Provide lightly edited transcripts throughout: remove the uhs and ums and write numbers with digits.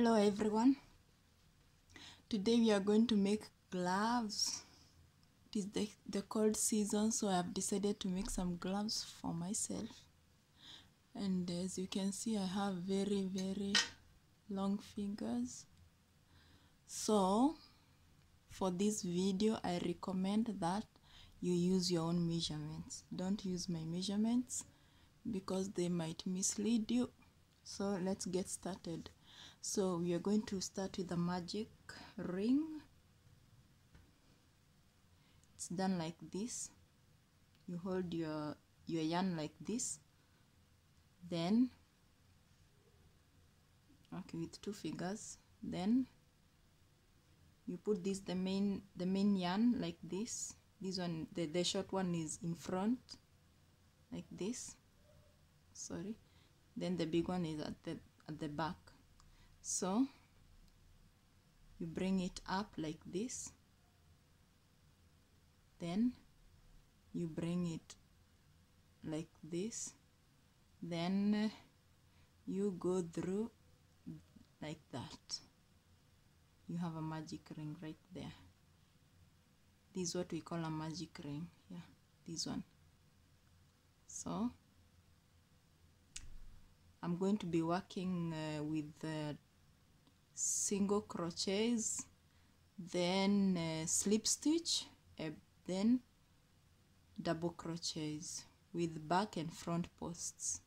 Hello everyone, today we are going to make gloves. It is the cold season, so I have decided to make some gloves for myself. And as you can see, I have very long fingers. So for this video I recommend that you use your own measurements. Don't use my measurements because they might mislead you. So let's get started. So we are going to start with the magic ring. It's done like this. You hold your yarn like this, then with two fingers, then you put this the main yarn like this. This one, the short one, is in front like this, sorry, then the big one is at the back. So you bring it up like this, then you bring it like this, then you go through like that. You have a magic ring right there. This is what we call a magic ring. Yeah, this one. So I'm going to be working with single crochets, then slip stitch, then double crochets with back and front posts.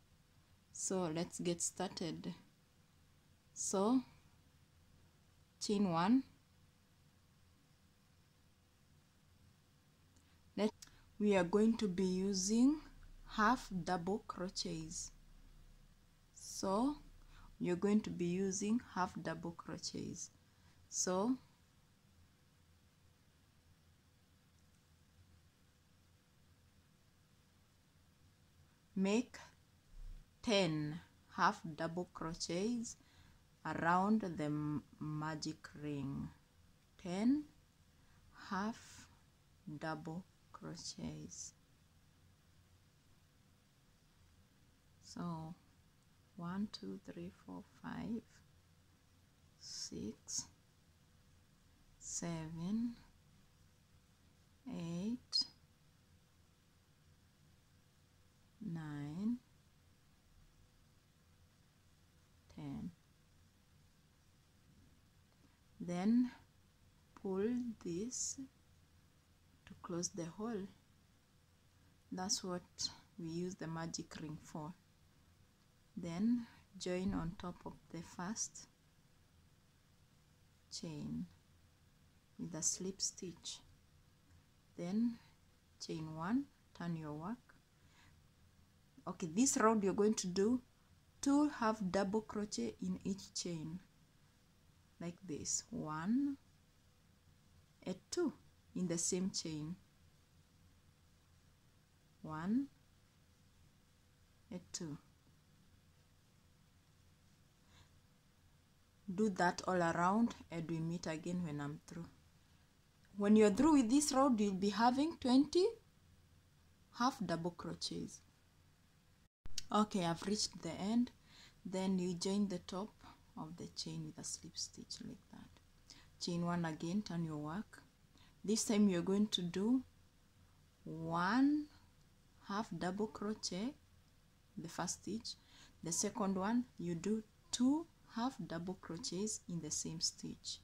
So let's get started. So chain one, we are going to be using half double crochets. So you're going to be using half double crochets. So make 10 half double crochets around the magic ring. 10 half double crochets. So 1 2 3 4 5 6 7 8 9 10. Then pull this to close the hole. That's what we use the magic ring for. Then join on top of the first chain with a slip stitch, then chain one, turn your work. Okay, this round you're going to do 2 half double crochet in each chain like this, 1 and 2 in the same chain, 1 and 2. Do that all around and we meet again when I'm through. When you're through with this round, you'll be having 20 half double crochets. Okay, I've reached the end. Then you join the top of the chain with a slip stitch like that. Chain one again, turn your work. This time you're going to do 1 half double crochet, the first stitch. The second one, you do 2 half double crochets in the same stitch,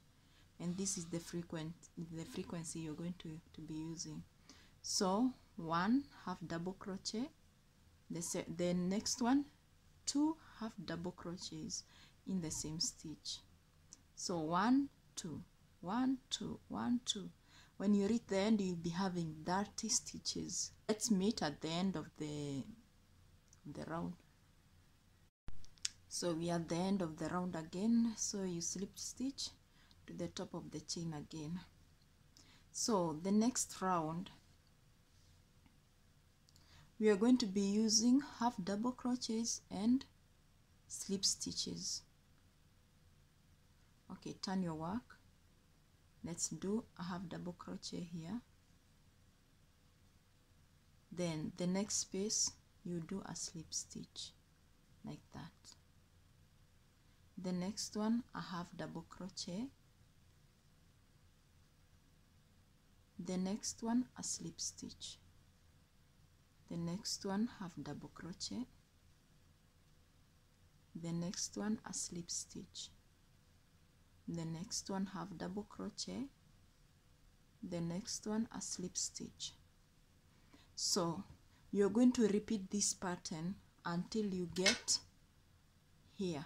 and this is the frequency you're going to be using. So 1 half double crochet, the next one 2 half double crochets in the same stitch. So 1 2 1 2 1 2. When you reach the end, you'll be having 30 stitches. Let's meet at the end of the round. So we are at the end of the round again, so you slip stitch to the top of the chain again. So the next round we are going to be using half double crochets and slip stitches. Okay, turn your work. Let's do a half double crochet here, then the next space you do a slip stitch like that. The next one a half double crochet, the next one a slip stitch, the next one half double crochet, the next one a slip stitch, the next one half double crochet, the next one a slip stitch. So you're going to repeat this pattern until you get here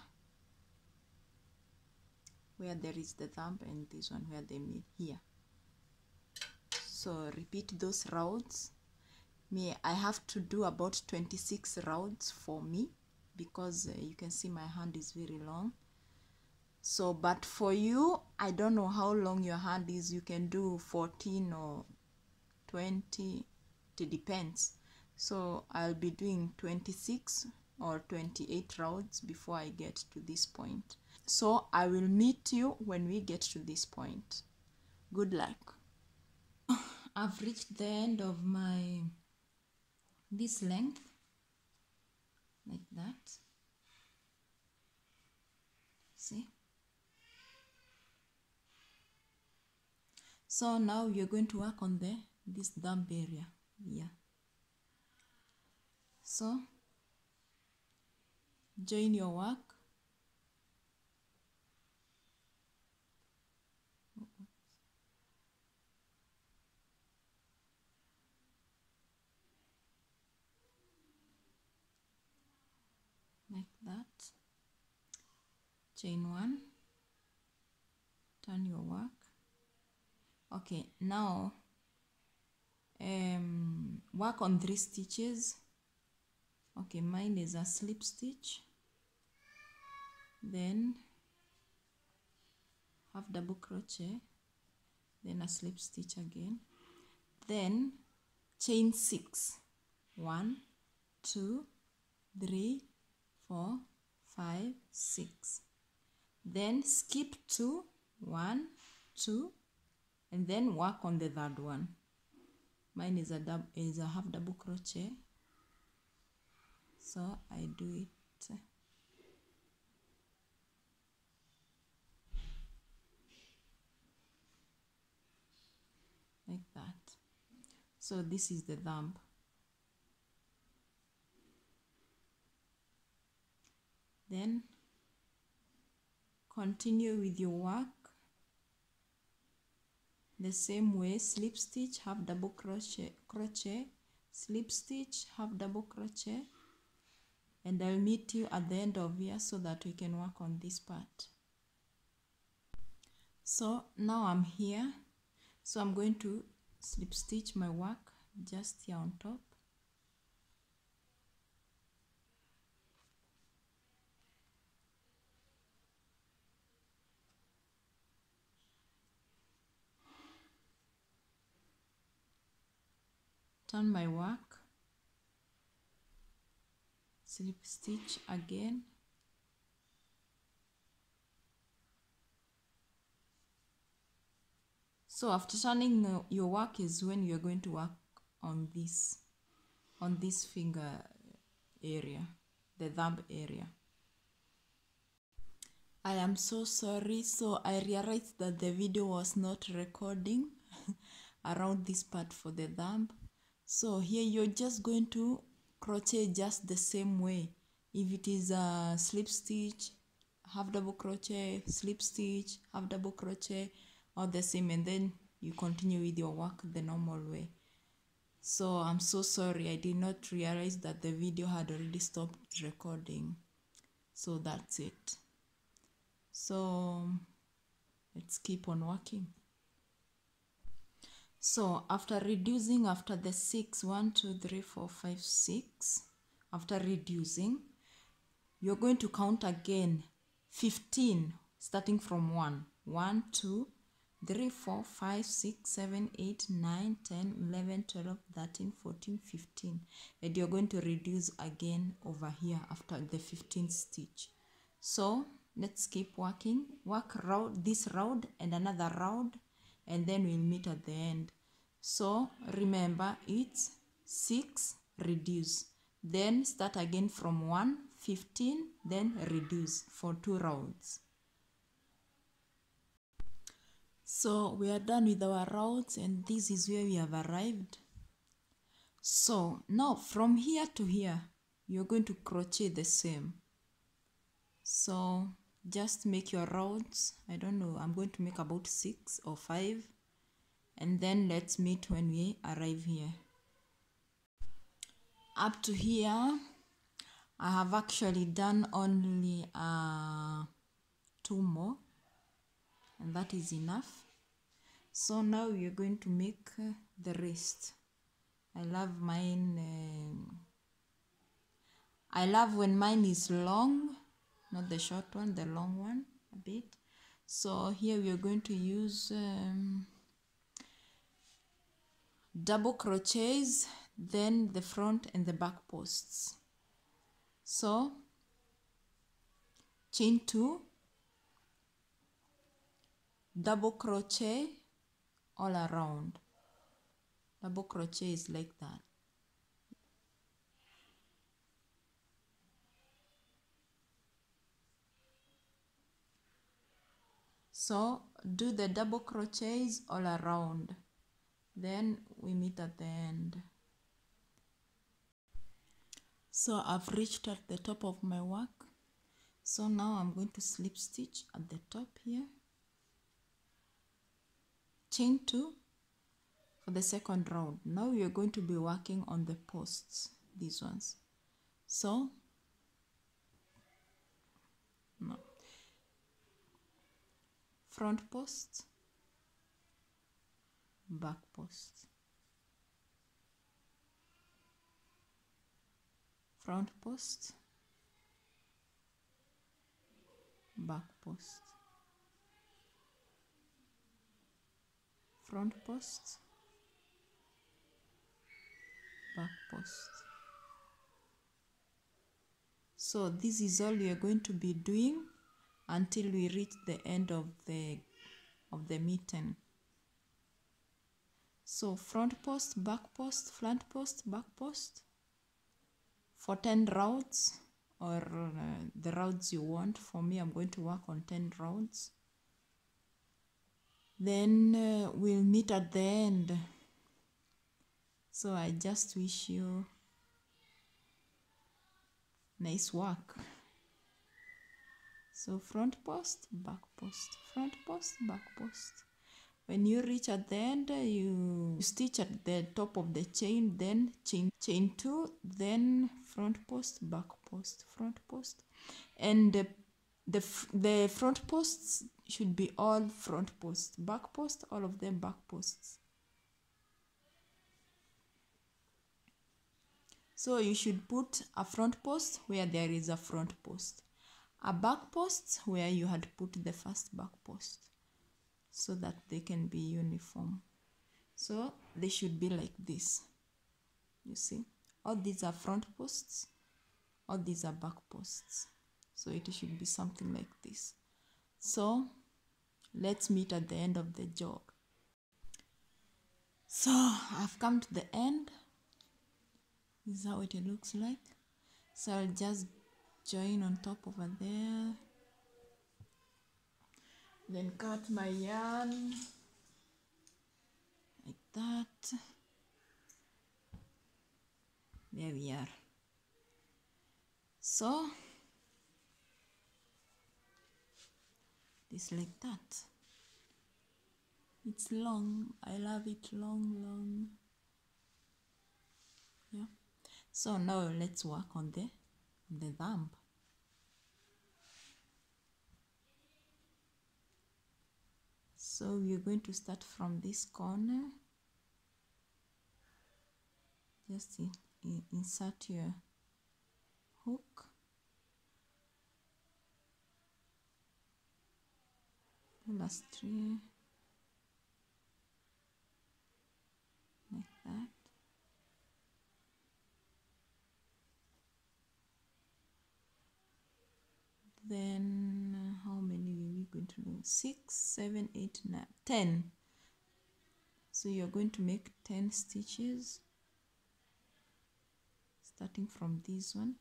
where there is the thumb, and this one where they meet here. So repeat those rounds. I have to do about 26 rounds for me because you can see my hand is very long. So but for you, I don't know how long your hand is, you can do 14 or 20, it depends. So I'll be doing 26 or 28 rounds before I get to this point. So I will meet you when we get to this point. Good luck. I've reached the end of this length, like that. See? So now you're going to work on this thumb area here. So join your work. Like that. Chain one, turn your work. Okay, now work on 3 stitches. Okay, mine is a slip stitch, then half double crochet, then a slip stitch again, then chain 6, 1, 2, 3, 4, 5, 6, then skip 2, 1, 2, and then work on the third one. Mine is a half double crochet, so I do it like that. So this is the thumb. Then continue with your work the same way. Slip stitch, half double crochet, slip stitch, half double crochet, and I'll meet you at the end of here so that we can work on this part. So now I'm here, so I'm going to slip stitch my work just here on top. Turn my work, slip stitch again, so after turning your work is when you're going to work on this finger area, the thumb area. I am so sorry, so I realized that the video was not recording around this part for the thumb. So here you're just going to crochet just the same way. If it is a slip stitch, half double crochet, slip stitch, half double crochet, all the same, and then you continue with your work the normal way. So I'm so sorry, I did not realize that the video had already stopped recording. So that's it. So let's keep on working. So after reducing, after the 6, 1, 2, 3, 4, 5, 6, after reducing, you're going to count again 15, starting from 1. 1, 2, 3, 4, 5, 6, 7, 8, 9, 10, 11, 12, 13, 14, 15. And you're going to reduce again over here after the 15th stitch. So let's keep working. Work round, this round and another round, and then we'll meet at the end. So remember, it's 6, reduce, then start again from 1, 15, then reduce for 2 rounds. So we are done with our rounds, and this is where we have arrived. So now from here to here you're going to crochet the same. So just make your rounds. I don't know, I'm going to make about 6 or 5, and then let's meet when we arrive here. Up to here I have actually done only 2 more, and that is enough. So now we are going to make the rest. I love mine. I love when mine is long, not the short one, the long one a bit. So here we are going to use double crochets, then the front and the back posts. So chain 2, double crochet all around. Double crochet is like that. So do the double crochets all around, then we meet at the end. So I've reached at the top of my work. So now I'm going to slip stitch at the top here, chain 2 for the second round. Now we are going to be working on the posts, these ones. So no, front post, back post, front post, back post, front post, back post. So this is all we are going to be doing until we reach the end of the mitten. So front post, back post, front post, back post for 10 rounds, or the rounds you want. For me, I'm going to work on 10 rounds. Then we'll meet at the end. So I just wish you nice work. So front post, back post, front post, back post. When you reach at the end, you stitch at the top of the chain, then chain 2, then front post, back post, front post, and the front posts should be all front posts, back post, all of them back posts. So you should put a front post where there is a front post, a back post where you had put the first back post, so that they can be uniform. So they should be like this. You see, all these are front posts, all these are back posts. So it should be something like this. So let's meet at the end of the job. So I've come to the end. This is how it looks like. So I'll just join on top over there, then cut my yarn like that. There we are. So it's like that. It's long. I love it long. Yeah. So now let's work on the thumb. So we're going to start from this corner. Just insert your hook. Last 3 like that. Then how many are we going to do? 6, 7, 8, 9, 10. So you're going to make 10 stitches starting from this one.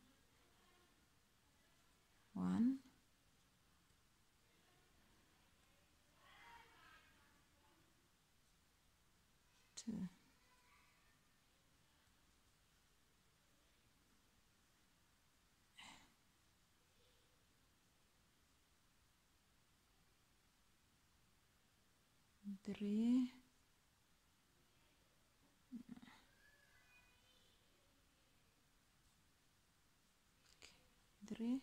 1, 2, 3, 3,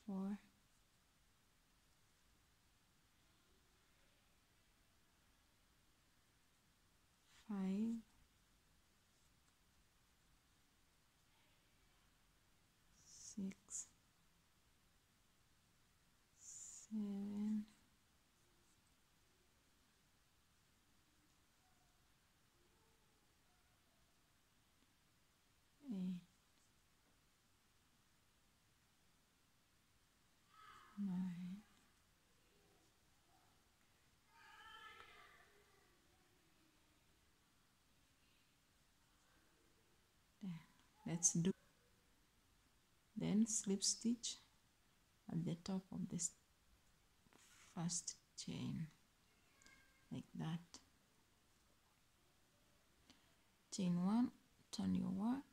4, 5, 6, 7, 8, 9. Let's do, then slip stitch at the top of this first chain, like that. Chain 1, turn your work,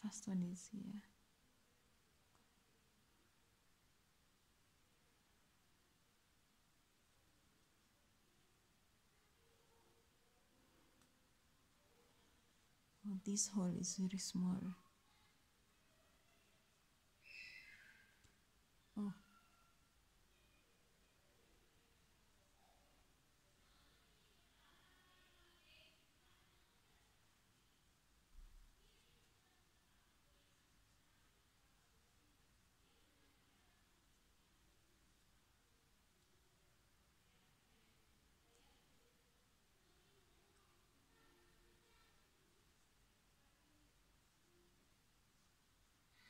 the first one is here. Oh, this hole is very small. Oh,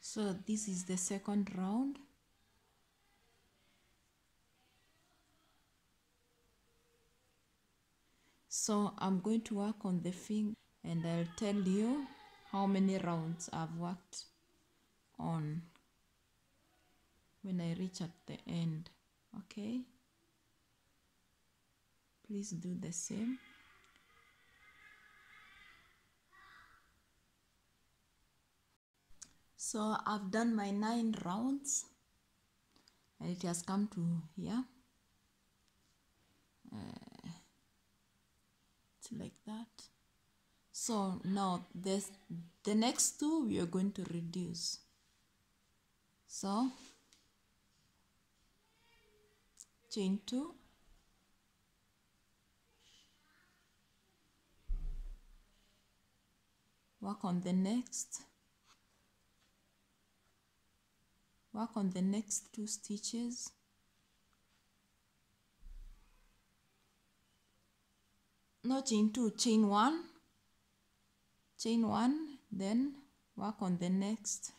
so this is the second round. So I'm going to work on the finger and I'll tell you how many rounds I've worked on when I reach at the end. Okay, please do the same. So I've done my 9 rounds and it has come to here. It's like that. So now the next 2 we are going to reduce. So chain 2, work on the next 2 stitches, no, chain 2, chain 1, then work on the next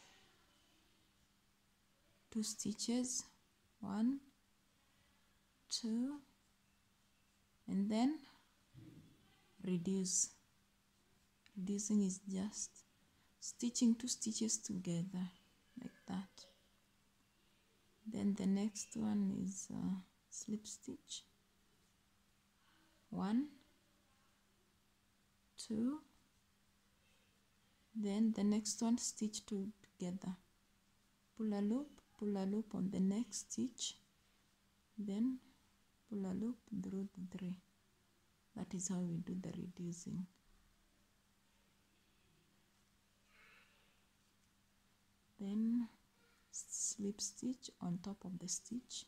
2 stitches, 1, 2, and then reduce. Reducing is just stitching 2 stitches together like that. Then the next one is slip stitch, 1, 2, then the next one stitch 2 together, pull a loop on the next stitch, then pull a loop through the 3. That is how we do the reducing. Then slip stitch on top of the stitch.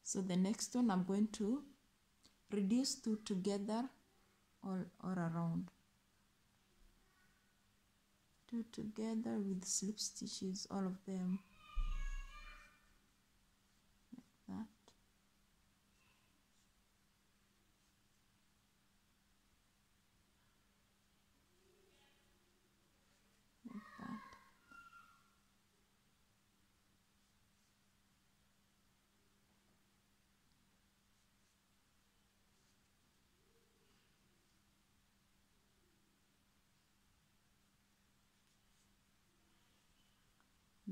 So the next one I'm going to reduce 2 together all around, 2 together with slip stitches, all of them like that. Like that.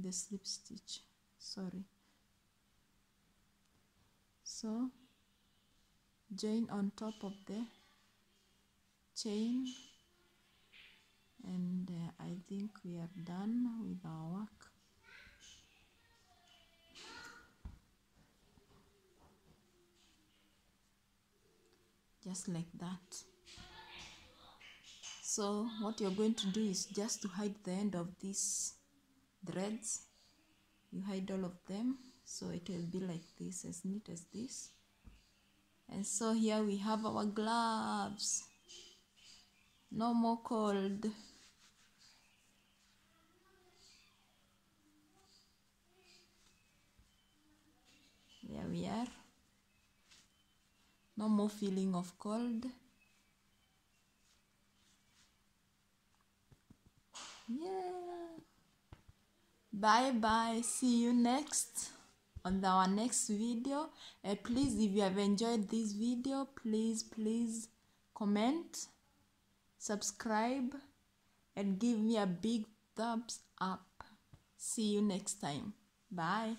the slip stitch, sorry. So join on top of the chain, and I think we are done with our work. Just like that. So what you're going to do is just to hide the end of these threads. You hide all of them, so it will be like this, as neat as this. And so here we have our gloves. No more cold. There we are. No more feeling of cold. Yeah. Bye bye. See you next on our next video. And please, if you have enjoyed this video, please comment, subscribe, and give me a big thumbs up. See you next time. Bye.